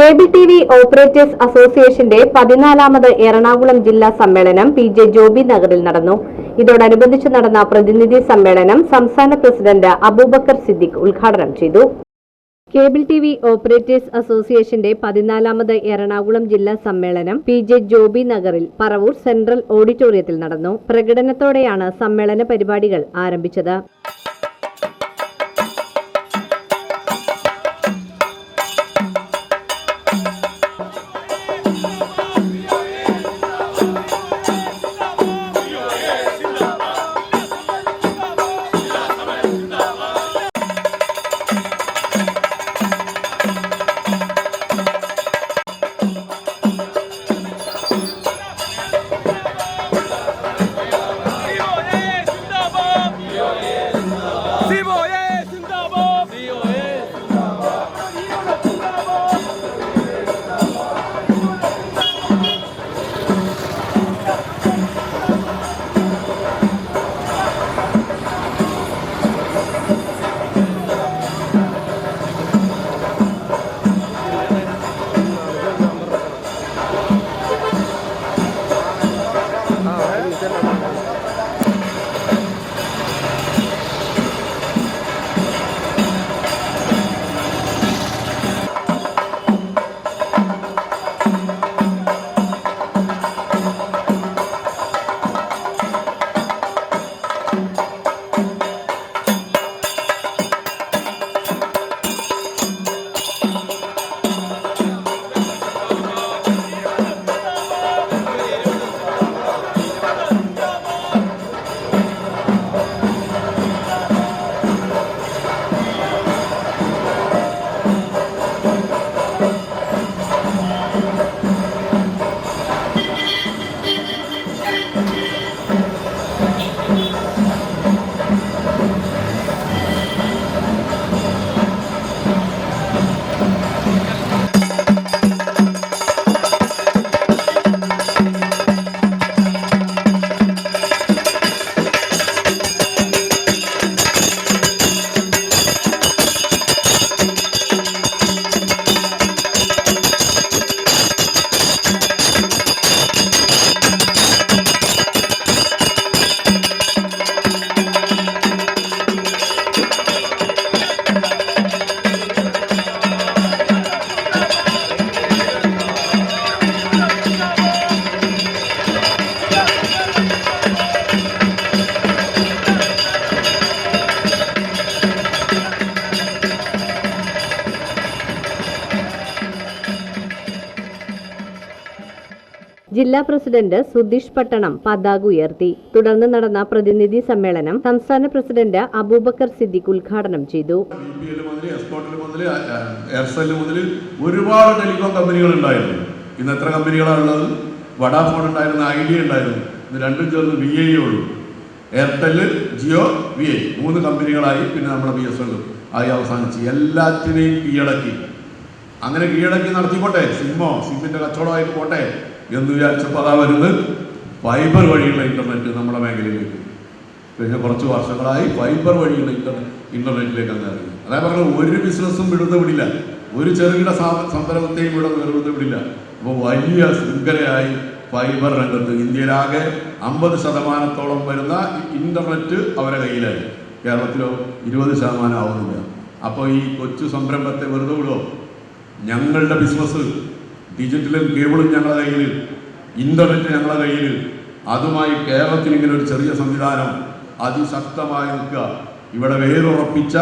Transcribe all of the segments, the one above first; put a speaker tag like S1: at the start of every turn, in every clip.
S1: Cable TV operators അസോസിയേഷന്റെ 14ാമത് എറണാകുളം ജില്ലാ സമ്മേളനം പി.ജെ. ജോബി നഗറിൽ നടന്നു. ഇതോടനുബന്ധിച്ച് നടന്ന പ്രതിനിധി സമ്മേളനം സംസ്ഥാന പ്രസിഡന്റ് അബൂബക്കർ സിദ്ദിഖ് ഉദ്ഘാടനം ചെയ്തു. കേബിൾ ടിവി ഓപ്പറേറ്റേഴ്സ് അസോസിയേഷന്റെ 14ാമത് എറണാകുളം ജില്ലാ സമ്മേളനം പി.ജെ. ജോബി നഗറിൽ പറവൂർ സെൻട്രൽ ഓഡിറ്റോറിയത്തിൽ നടന്നു. പ്രകടനത്തോടെയാണ് സമ്മേളന പരിപാടികൾ ആരംഭിച്ചത്. ജില്ലാ പ്രസിഡന്റ് സുധീഷ് പട്ടണം പതാക ഉയർത്തി. തുടർന്ന് നടന്ന പ്രതിനിധി സമ്മേളനം സംസ്ഥാന പ്രസിഡന്റ് അബൂബക്കർ സിദ്ദിഖ് ഉദ്ഘാടനം ചെയ്തു.
S2: ഒരുപാട് ടെലികോം കമ്പനികൾ ഉണ്ടായിരുന്നു. ഇന്ന് എത്ര കമ്പനികളാണുള്ളത്? വഡാഫോൺ ഉണ്ടായിരുന്നു, ഐഡിയ ഉണ്ടായിരുന്നു. ഇന്ന് രണ്ടും ചേർന്ന് VI ഉള്ളൂ. എയർടെൽ, ജിയോ, VI 3 കമ്പനികളായി. പിന്നെ നമ്മുടെ BSNL ആയി അവസാനിച്ച് എല്ലാത്തിനെയും കീഴടക്കി. അങ്ങനെ കീഴടക്കി നടത്തിക്കോട്ടെ, സിമ്മിന്റെ കച്ചവടമായിട്ട് പോട്ടെ എന്ന് വിചാരിച്ചപ്പോൾ അതാ വരുന്നത് ഫൈബർ വഴിയുള്ള ഇന്റർനെറ്റ് നമ്മുടെ മേഖലയിലേക്ക്. കഴിഞ്ഞ കുറച്ച് വർഷങ്ങളായി ഫൈബർ വഴിയുള്ള ഇന്റർനെറ്റിലേക്ക് അങ്ങ് ഇറങ്ങി. അതായത് പറഞ്ഞത് ഒരു ബിസിനസ്സും വിടുന്ന വിടില്ല, ഒരു ചെറുകിട സംരംഭത്തെയും വിടുന്ന വിടില്ല. അപ്പോൾ വലിയ ശൃംഖലയായി ഫൈബർ രംഗത്ത് ഇന്ത്യയിലാകെ 50% വരുന്ന ഇന്റർനെറ്റ് അവരുടെ കയ്യിലായി. കേരളത്തിലോ 20% ആവുന്നില്ല. അപ്പോൾ ഈ കൊച്ചു സംരംഭത്തെ വെറുതെ വിടുമോ? ഞങ്ങളുടെ ബിസിനസ് ഡിജിറ്റലും കേബിളും ഞങ്ങളുടെ കയ്യിൽ, ഇന്റർനെറ്റ് ഞങ്ങളുടെ കയ്യിൽ. അതുമായി കേരളത്തിൽ ഇങ്ങനെ ഒരു ചെറിയ സംവിധാനം അതിശക്തമായി നിൽക്കുക. ഇവിടെ വേരുറപ്പിച്ച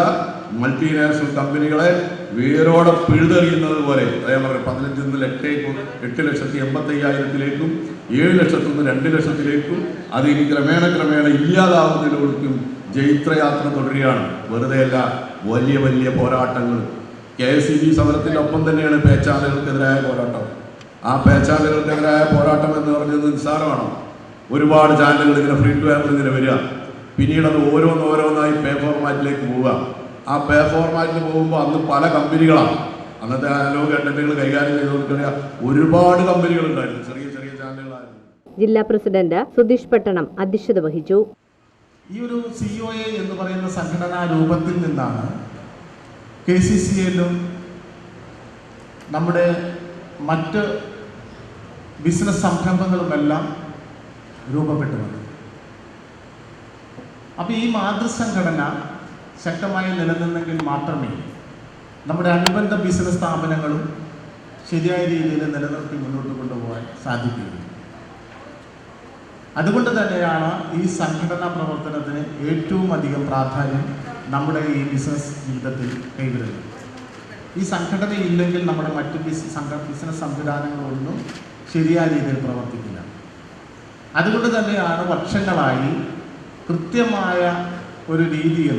S2: മൾട്ടിനാഷണൽ കമ്പനികളെ വേരോടെ പിഴുതെറിയുന്നത് പോലെ. അതേ പറഞ്ഞ 15 നിന്ന് 8,85,000-ലേക്കും 7 ലക്ഷത്തിൽ നിന്ന് 2 ലക്ഷത്തിലേക്കും അത് ഇനി ക്രമേണ ഇല്ലാതാവുന്നതിലേക്കും ജൈത്രയാത്ര തുടരുകയാണ്. വെറുതെയല്ല, വലിയ വലിയ പോരാട്ടങ്ങൾ. KSEB സമരത്തിൻ്റെ ഒപ്പം തന്നെയാണ് പേച്ചാലുകൾക്കെതിരായ പോരാട്ടം. ആ പേച്ചാലുകൾക്കെതിരായ പോരാട്ടം എന്ന് പറഞ്ഞത് നിസ്സാരമാണ്. ഒരുപാട് ചാനലുകൾ ഇങ്ങനെ ഫ്രീ ടു എയറിൽ ഇങ്ങനെ വരിക, പിന്നീട് അത് ഓരോന്നായി പേ ഫോർമാറ്റിലേക്ക് പോവുക. ആ പേ ഫോർമാറ്റിൽ പോകുമ്പോൾ അന്ന് പല കമ്പനികളാണ് അന്നത്തെ അനലോഗ് കണ്ടന്റുകൾ കൈകാര്യം ചെയ്തുകൊണ്ടിരിക്കുന്ന ഒരുപാട് കമ്പനികളുണ്ടായിരുന്നു, ചെറിയ ചാനലുകളായിരുന്നു.
S1: ജില്ലാ പ്രസിഡന്റ് സുധീഷ് പട്ടണം അധ്യക്ഷത വഹിച്ചു.
S3: ഈ ഒരു COA എന്ന് പറയുന്ന സംഘടനാ രൂപത്തിൽ നിന്നാണ് KCCA-ലും നമ്മുടെ മറ്റ് ബിസിനസ് സംരംഭങ്ങളുമെല്ലാം രൂപപ്പെട്ടു വന്നു. അപ്പോൾ ഈ മാതൃസംഘടന ശക്തമായി നിലനിന്നെങ്കിൽ മാത്രമേ നമ്മുടെ അനുബന്ധ ബിസിനസ് സ്ഥാപനങ്ങളും ശരിയായ രീതിയിൽ നിലനിർത്തി മുന്നോട്ട് കൊണ്ടുപോകാൻ സാധിക്കുകയുള്ളൂ. അതുകൊണ്ട് തന്നെയാണ് ഈ സംഘടനാ പ്രവർത്തനത്തിന് ഏറ്റവും അധികം പ്രാധാന്യം നമ്മുടെ ഈ ബിസിനസ് ജീവിതത്തിൽ കൈവരുന്നത്. ഈ സംഘടന ഇല്ലെങ്കിൽ നമ്മുടെ മറ്റ് ബിസിനസ് സംവിധാനങ്ങളൊന്നും ശരിയായ രീതിയിൽ പ്രവർത്തിക്കില്ല. അതുകൊണ്ട് തന്നെയാണ് വർഷങ്ങളായി കൃത്യമായ ഒരു രീതിയിൽ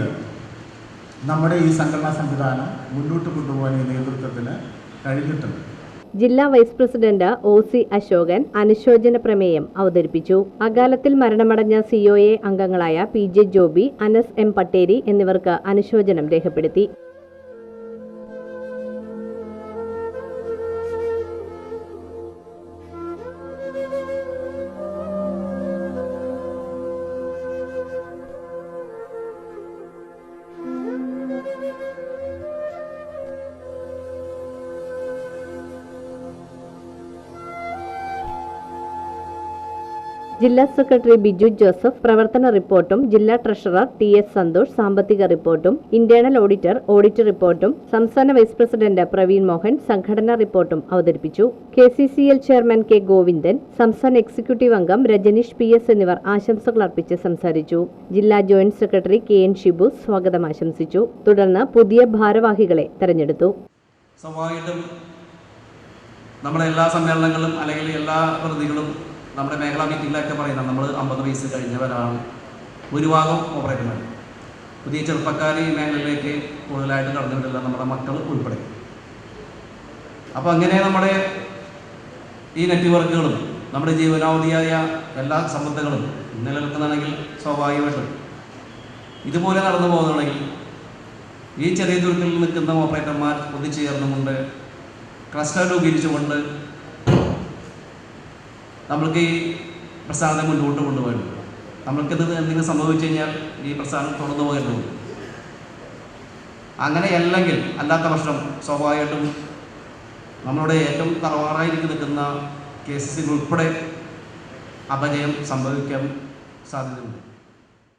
S3: നമ്മുടെ ഈ സംഘടനാ സംവിധാനം മുന്നോട്ട് കൊണ്ടുപോകാൻ ഈ നേതൃത്വത്തിന് കഴിഞ്ഞിട്ടുണ്ട്.
S1: ജില്ലാ വൈസ് പ്രസിഡന്റ് OC അശോകൻ അനുശോചന പ്രമേയം അവതരിപ്പിച്ചു. അകാലത്തിൽ മരണമടഞ്ഞ COA അംഗങ്ങളായ PJ ജോബി, അനസ് M പട്ടേരി എന്നിവർക്ക് അനുശോചനം രേഖപ്പെടുത്തി. ജില്ലാ സെക്രട്ടറി ബിജു ജോസഫ് പ്രവർത്തന റിപ്പോർട്ടും ജില്ലാ ട്രഷറർ TS സന്തോഷ് സാമ്പത്തിക റിപ്പോർട്ടും ഇന്റേണൽ ഓഡിറ്റർ ഓഡിറ്റ് റിപ്പോർട്ടും സംസ്ഥാന വൈസ് പ്രസിഡന്റ് പ്രവീൺ മോഹൻ സംഘടനാ റിപ്പോർട്ടും അവതരിപ്പിച്ചു. KCCL ചെയർമാൻ K ഗോവിന്ദൻ, സംസ്ഥാന എക്സിക്യൂട്ടീവ് അംഗം രജനീഷ് PS എന്നിവർ ആശംസകൾ അർപ്പിച്ച് സംസാരിച്ചു. ജില്ലാ ജോയിന്റ് സെക്രട്ടറി KN ഷിബു സ്വാഗതം ആശംസിച്ചു. തുടർന്ന് പുതിയ ഭാരവാഹികളെ തെരഞ്ഞെടുത്തു.
S4: സ്വാഭാവികമായിട്ടും നമ്മുടെ എല്ലാ സമ്മേളനങ്ങളും അല്ലെങ്കിൽ എല്ലാ പ്രതികളും നമ്മുടെ മേഖലാ മീറ്റിങ്ങിലൊക്കെ പറയുന്നത് നമ്മൾ 50 വയസ്സ് കഴിഞ്ഞവരാണ് ഭൂരിഭാഗം ഓപ്പറേറ്റർമാർ. പുതിയ ചെറുപ്പക്കാർ ഈ മേഖലയിലേക്ക് കൂടുതലായിട്ട് കടന്നിട്ടില്ല, നമ്മുടെ മക്കൾ ഉൾപ്പെടെ. അപ്പോൾ അങ്ങനെ നമ്മുടെ ഈ നെറ്റ്വർക്കുകളും നമ്മുടെ ജീവനാവധിയായ എല്ലാ സമ്പത്തുകളും നിലനിൽക്കുന്നതാണെങ്കിൽ സ്വാഭാവികമായിട്ടും ഇതുപോലെ നടന്നു പോകുന്നുണ്ടെങ്കിൽ ഈ ചെറിയ ദൂരത്തിൽ നിൽക്കുന്ന ഓപ്പറേറ്റർമാർ ഒത്തുചേർന്നുകൊണ്ട് ക്ലസ്റ്റർ രൂപീകരിച്ചുകൊണ്ട് നമ്മൾക്ക് ഈ പ്രസ്ഥാനത്തെ മുന്നോട്ട് കൊണ്ടുപോകേണ്ടത്. നമ്മൾക്കിത് എന്തെങ്കിലും സംഭവിച്ചു കഴിഞ്ഞാൽ ഈ പ്രസ്ഥാനം തുടർന്നു പോകേണ്ടതുണ്ട്. അങ്ങനെയല്ലെങ്കിൽ അല്ലാത്ത പക്ഷം സ്വാഭാവികമായിട്ടും നമ്മളുടെ ഏറ്റവും തറവാറായി നിൽക്കുന്ന KCC ഉൾപ്പെടെ അപജയം സംഭവിക്കാൻ സാധ്യതയുണ്ട്.